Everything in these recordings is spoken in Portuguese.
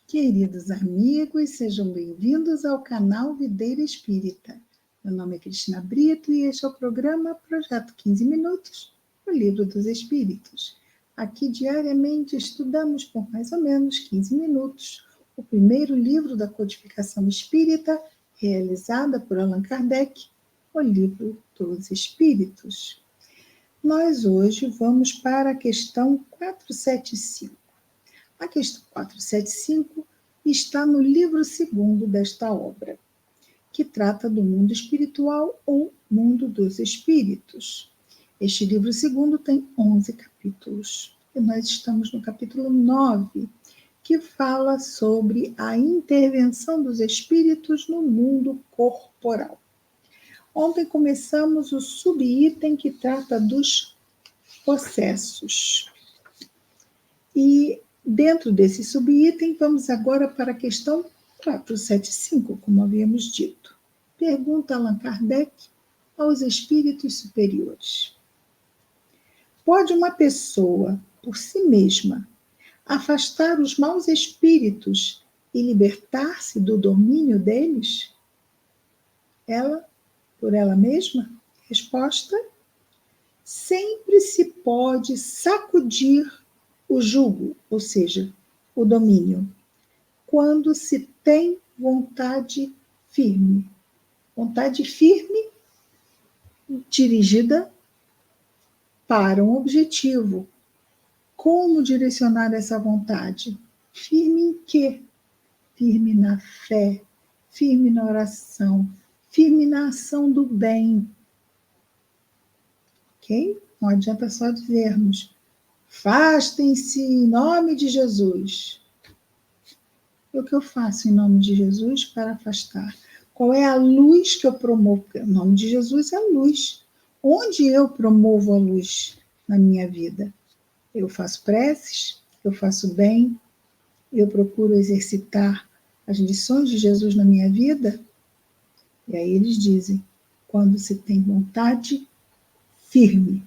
Queridos amigos, sejam bem-vindos ao canal Videira Espírita. Meu nome é Cristina Brito e este é o programa Projeto 15 Minutos, o Livro dos Espíritos. Aqui diariamente estudamos por mais ou menos 15 minutos o primeiro livro da codificação espírita, realizada por Allan Kardec, o Livro dos Espíritos. Nós hoje vamos para a questão 475. A questão 475 está no livro segundo desta obra, que trata do mundo espiritual ou mundo dos espíritos. Este livro segundo tem 11 capítulos. E nós estamos no capítulo 9, que fala sobre a intervenção dos espíritos no mundo corporal. Ontem começamos o subitem que trata dos possessos. E dentro desse subitem, vamos agora para a questão 475, como havíamos dito. Pergunta Allan Kardec aos espíritos superiores. Pode uma pessoa, por si mesma, afastar os maus espíritos e libertar-se do domínio deles? Ela, por ela mesma? Resposta: sempre se pode sacudir o jugo, ou seja, o domínio, quando se tem vontade firme. Vontade firme dirigida para um objetivo. Como direcionar essa vontade? Firme em quê? Firme na fé, firme na oração, firme na ação do bem. Ok? Não adianta só dizermos: afastem-se em nome de Jesus. E o que eu faço em nome de Jesus para afastar? Qual é a luz que eu promovo? Porque o nome de Jesus é luz. Onde eu promovo a luz na minha vida? Eu faço preces, eu faço bem, eu procuro exercitar as lições de Jesus na minha vida? E aí eles dizem: quando se tem vontade firme.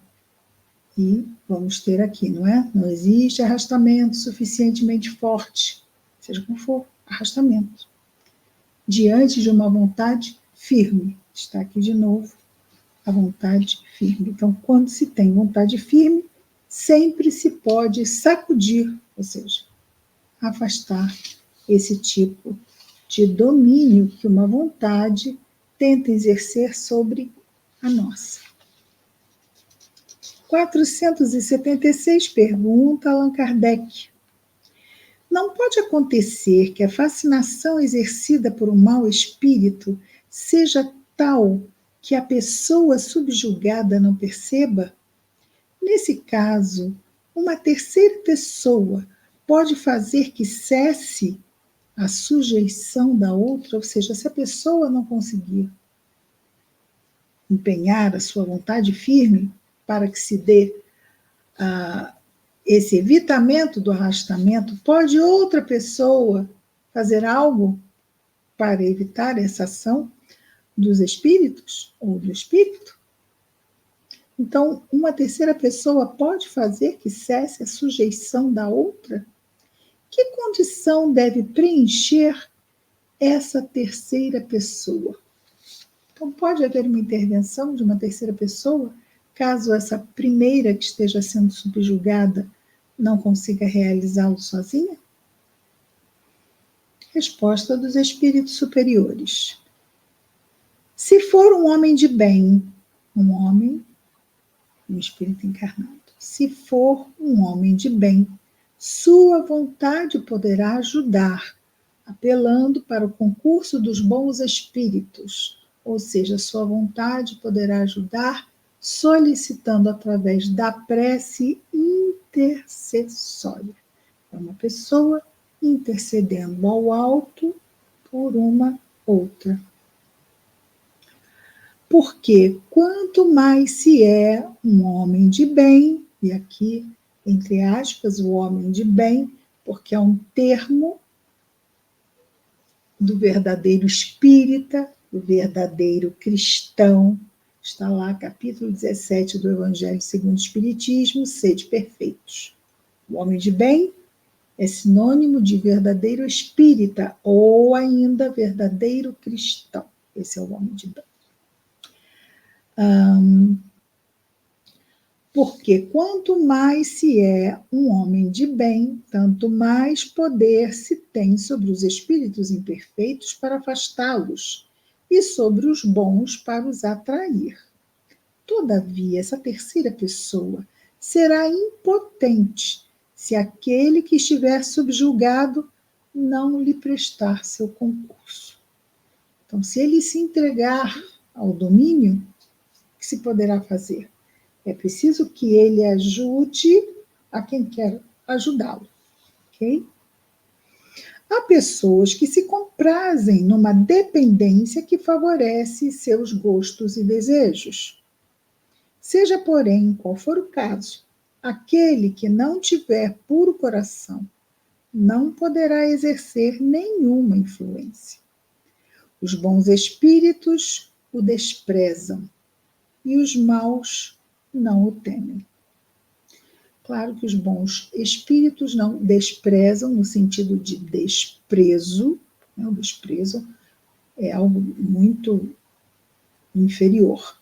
E vamos ter aqui, não é? Não existe arrastamento suficientemente forte, seja como for, arrastamento. Diante de uma vontade firme. Está aqui de novo a vontade firme. Então, quando se tem vontade firme, sempre se pode sacudir, ou seja, afastar esse tipo de domínio que uma vontade tenta exercer sobre a nossa. 476 pergunta Allan Kardec. Não pode acontecer que a fascinação exercida por um mau espírito seja tal que a pessoa subjugada não perceba? Nesse caso, uma terceira pessoa pode fazer que cesse a sujeição da outra, ou seja, se a pessoa não conseguir empenhar a sua vontade firme para que se dê esse evitamento do arrastamento, pode outra pessoa fazer algo para evitar essa ação dos espíritos ou do espírito? Então, uma terceira pessoa pode fazer que cesse a sujeição da outra? Que condição deve preencher essa terceira pessoa? Então, pode haver uma intervenção de uma terceira pessoa, caso essa primeira que esteja sendo subjugada não consiga realizá-lo sozinha? Resposta dos espíritos superiores. Se for um homem de bem, um espírito encarnado, se for um homem de bem, sua vontade poderá ajudar, apelando para o concurso dos bons espíritos, ou seja, sua vontade poderá ajudar solicitando através da prece intercessória. É uma pessoa intercedendo ao alto por uma outra. Porque quanto mais se é um homem de bem, e aqui, entre aspas, o homem de bem, porque é um termo do verdadeiro espírita, do verdadeiro cristão. Está lá, capítulo 17 do Evangelho segundo o Espiritismo, sede perfeitos. O homem de bem É sinônimo de verdadeiro espírita ou ainda verdadeiro cristão. Esse é o homem de bem. Porque quanto mais se é um homem de bem, tanto mais poder se tem sobre os espíritos imperfeitos para afastá-los e sobre os bons para os atrair. Todavia, essa terceira pessoa será impotente se aquele que estiver subjugado não lhe prestar seu concurso. Então, se ele se entregar ao domínio, o que se poderá fazer? É preciso que ele ajude a quem quer ajudá-lo, ok? Há pessoas que se comprazem numa dependência que favorece seus gostos e desejos. Seja, porém, qual for o caso, aquele que não tiver puro coração não poderá exercer nenhuma influência. Os bons espíritos o desprezam e os maus não o temem. Claro que os bons espíritos não desprezam no sentido de desprezo, né? O desprezo é algo muito inferior.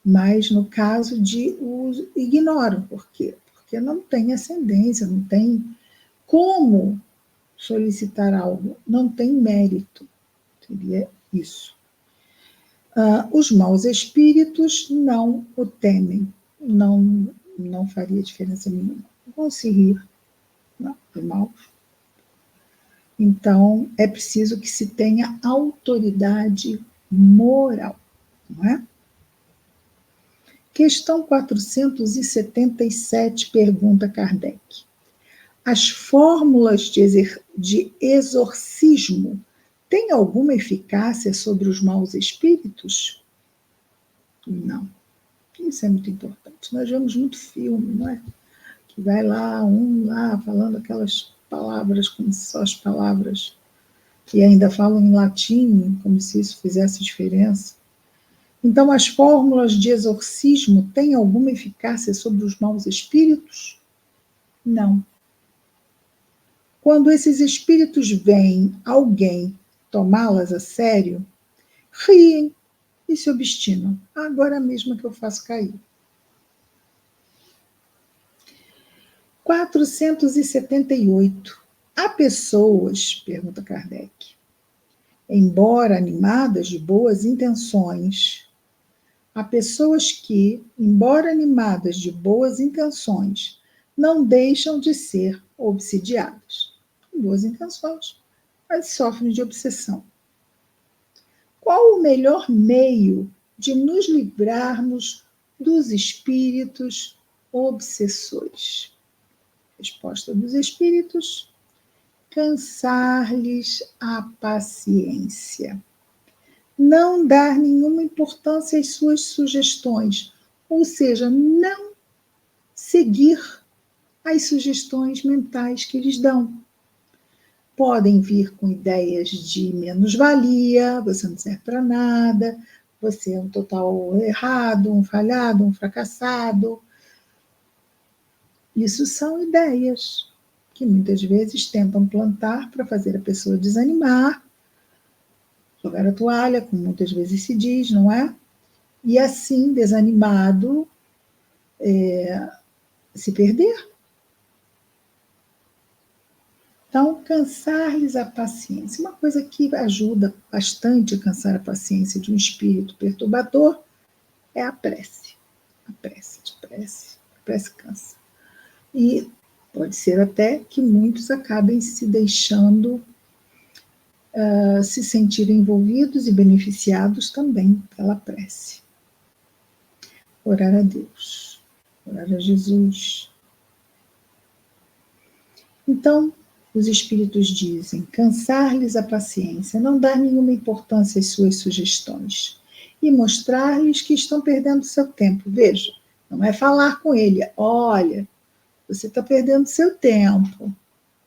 Mas no caso de os ignoram. Por quê? Porque não tem ascendência, não tem como solicitar algo, não tem mérito. Seria isso. Os maus espíritos não o temem, não faria diferença nenhuma. Vão se rir do mal. Então, é preciso que se tenha autoridade moral, não é? Questão 477, pergunta Kardec. As fórmulas de exorcismo têm alguma eficácia sobre os maus espíritos? Não. Isso é muito importante. Nós vemos muito filme, não é? Que vai lá, falando aquelas palavras como se só as palavras, e ainda falam em latim, como se isso fizesse diferença. Então, as fórmulas de exorcismo têm alguma eficácia sobre os maus espíritos? Não. Quando esses espíritos veem alguém tomá-las a sério, riem e se obstinam. Agora mesmo que eu faço cair. 478. Há pessoas, pergunta Kardec, embora animadas de boas intenções, há pessoas que, embora animadas de boas intenções, não deixam de ser obsidiadas. Boas intenções, mas sofrem de obsessão. Qual o melhor meio de nos livrarmos dos espíritos obsessores? Resposta dos espíritos: cansar-lhes a paciência. Não dar nenhuma importância às suas sugestões, ou seja, não seguir as sugestões mentais que eles dão. Podem vir com ideias de menos-valia, você não serve para nada, você é um total errado, um falhado, um fracassado. Isso são ideias que muitas vezes tentam plantar para fazer a pessoa desanimar, jogar a toalha, como muitas vezes se diz, não é? E assim, desanimado, se perder. Então, cansar-lhes a paciência. Uma coisa que ajuda bastante a cansar a paciência de um espírito perturbador é a prece. A prece cansa. E pode ser até que muitos acabem se deixando se sentirem envolvidos e beneficiados também pela prece. Orar a Deus, orar a Jesus. Então, os espíritos dizem: cansar-lhes a paciência, não dar nenhuma importância às suas sugestões e mostrar-lhes que estão perdendo seu tempo. Veja, não é falar com ele: olha, você está perdendo seu tempo,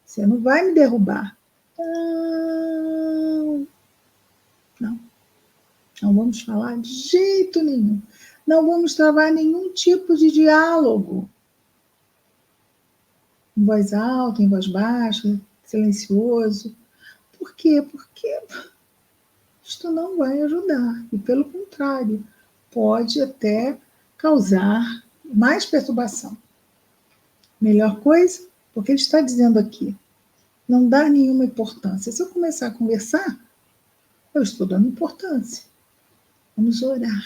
você não vai me derrubar. Não. Não vamos falar de jeito nenhum. Não vamos travar nenhum tipo de diálogo. em voz alta, em voz baixa, silencioso. Por quê? Porque isto não vai ajudar. E, pelo contrário, pode até causar mais perturbação. Melhor coisa, porque ele está dizendo aqui, não dá nenhuma importância. Se eu começar a conversar, eu estou dando importância. Vamos orar.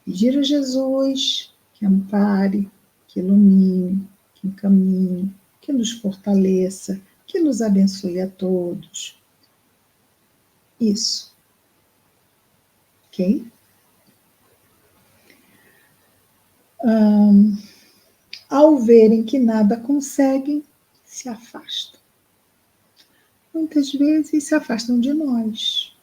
Pedir a Jesus que ampare, que ilumine, que encaminhe, que nos fortaleça, que nos abençoe a todos. Isso. Ok? Ao verem que nada conseguem, se afastam. Muitas vezes se afastam de nós,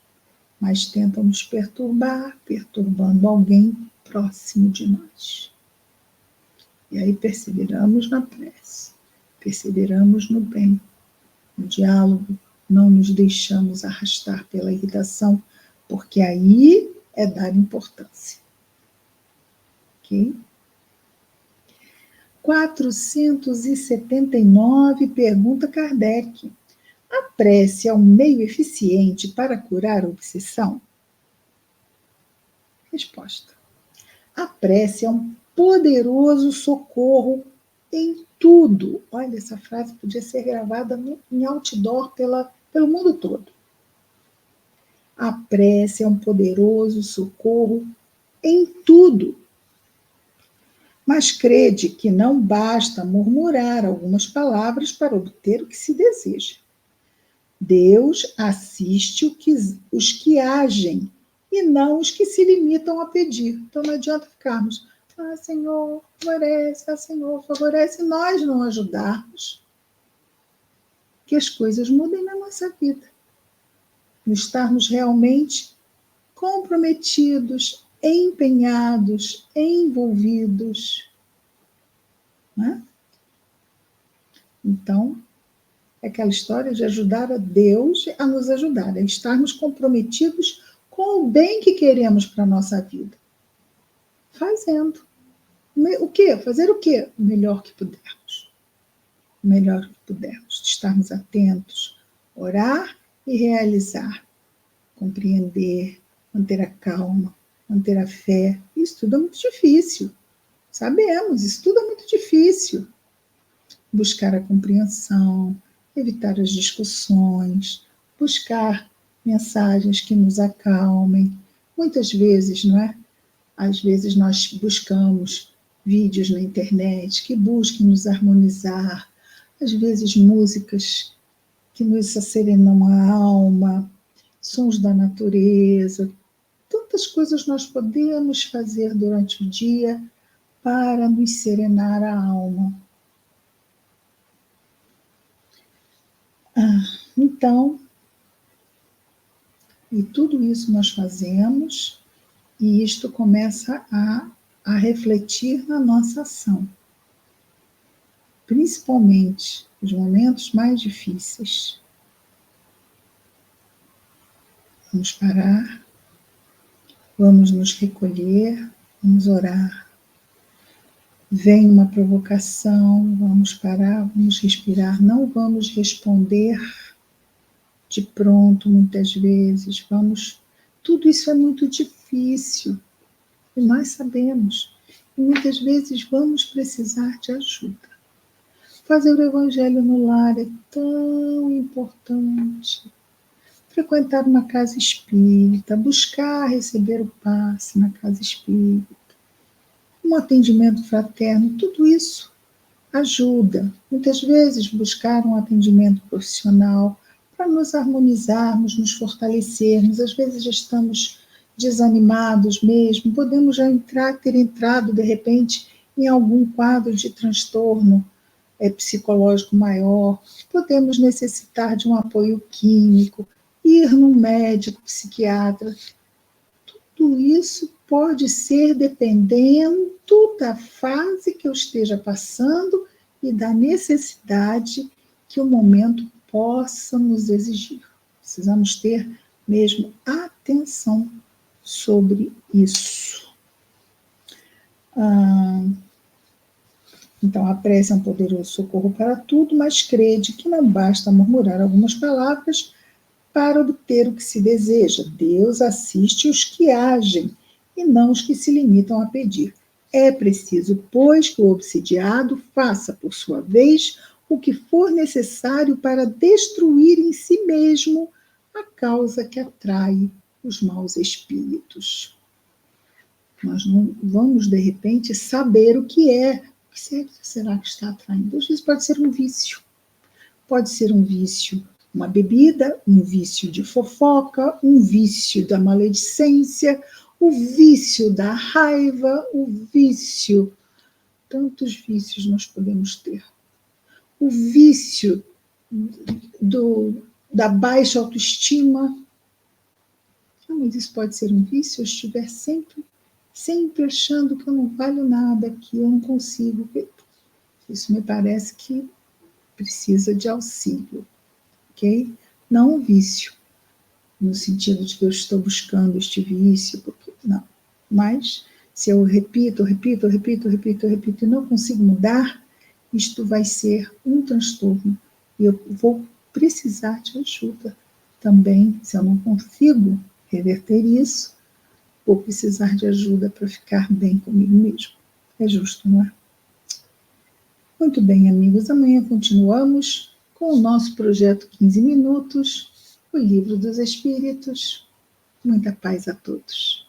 mas tentam nos perturbar, perturbando alguém próximo de nós. E aí perseveramos na prece, perseveramos no bem, no diálogo, não nos deixamos arrastar pela irritação, porque aí é dar importância. Ok? 479, pergunta Kardec. A prece é um meio eficiente para curar a obsessão? Resposta. A prece é um poderoso socorro em tudo. Olha, essa frase podia ser gravada em outdoor pelo mundo todo. A prece é um poderoso socorro em tudo. Mas crede que não basta murmurar algumas palavras para obter o que se deseja. Deus assiste os que agem e não os que se limitam a pedir. Então não adianta ficarmos, Senhor, favorece, Senhor, favorece, e nós não ajudarmos que as coisas mudem na nossa vida. Estarmos realmente comprometidos, empenhados, envolvidos. Né? Então, é aquela história de ajudar a Deus a nos ajudar, é estarmos comprometidos com o bem que queremos para a nossa vida. Fazendo. O quê? Fazer o quê? O melhor que pudermos. O melhor que pudermos. Estarmos atentos, orar e realizar. Compreender, manter a calma, manter a fé. Isso tudo é muito difícil. Sabemos, isso tudo é muito difícil. Buscar a compreensão, evitar as discussões, buscar mensagens que nos acalmem. Muitas vezes, não é? Às vezes nós buscamos vídeos na internet que busquem nos harmonizar, às vezes músicas que nos serenam a alma, sons da natureza. Tantas coisas nós podemos fazer durante o dia para nos serenar a alma. Então, e tudo isso nós fazemos, e isto começa a refletir na nossa ação. Principalmente os momentos mais difíceis. Vamos parar, vamos nos recolher, vamos orar. Vem uma provocação, vamos parar, vamos respirar, não vamos responder de pronto muitas vezes, tudo isso é muito difícil, e nós sabemos, e muitas vezes vamos precisar de ajuda. Fazer o evangelho no lar é tão importante. Frequentar uma casa espírita, buscar receber o passe na casa espírita, um atendimento fraterno, tudo isso ajuda. Muitas vezes buscar um atendimento profissional para nos harmonizarmos, nos fortalecermos. Às vezes já estamos desanimados mesmo, podemos já ter entrado de repente em algum quadro de transtorno psicológico maior, podemos necessitar de um apoio químico, ir num médico, psiquiatra. Tudo isso pode ser dependendo da fase que eu esteja passando e da necessidade que o momento possa nos exigir. Precisamos ter mesmo atenção sobre isso. Então, a prece é um poderoso socorro para tudo, mas crede que não basta murmurar algumas palavras para obter o que se deseja. Deus assiste os que agem e não os que se limitam a pedir. É preciso, pois, que o obsidiado faça, por sua vez, o que for necessário para destruir em si mesmo a causa que atrai os maus espíritos. Nós não vamos, de repente, saber o que é. O que será que está atraindo? Às vezes pode ser um vício. Pode ser um vício, uma bebida, um vício de fofoca, um vício da maledicência, o vício da raiva, o vício. Tantos vícios nós podemos ter. O vício da baixa autoestima. Mas isso pode ser um vício, eu estiver sempre achando que eu não valho nada, que eu não consigo. Isso me parece que precisa de auxílio, ok? Não um vício, no sentido de que eu estou buscando este vício, porque não. Mas se eu repito e não consigo mudar, isto vai ser um transtorno e eu vou precisar de ajuda também. Se eu não consigo reverter isso, vou precisar de ajuda para ficar bem comigo mesmo. É justo, não é? Muito bem, amigos. Amanhã continuamos com o nosso projeto 15 Minutos, o Livro dos Espíritos. Muita paz a todos.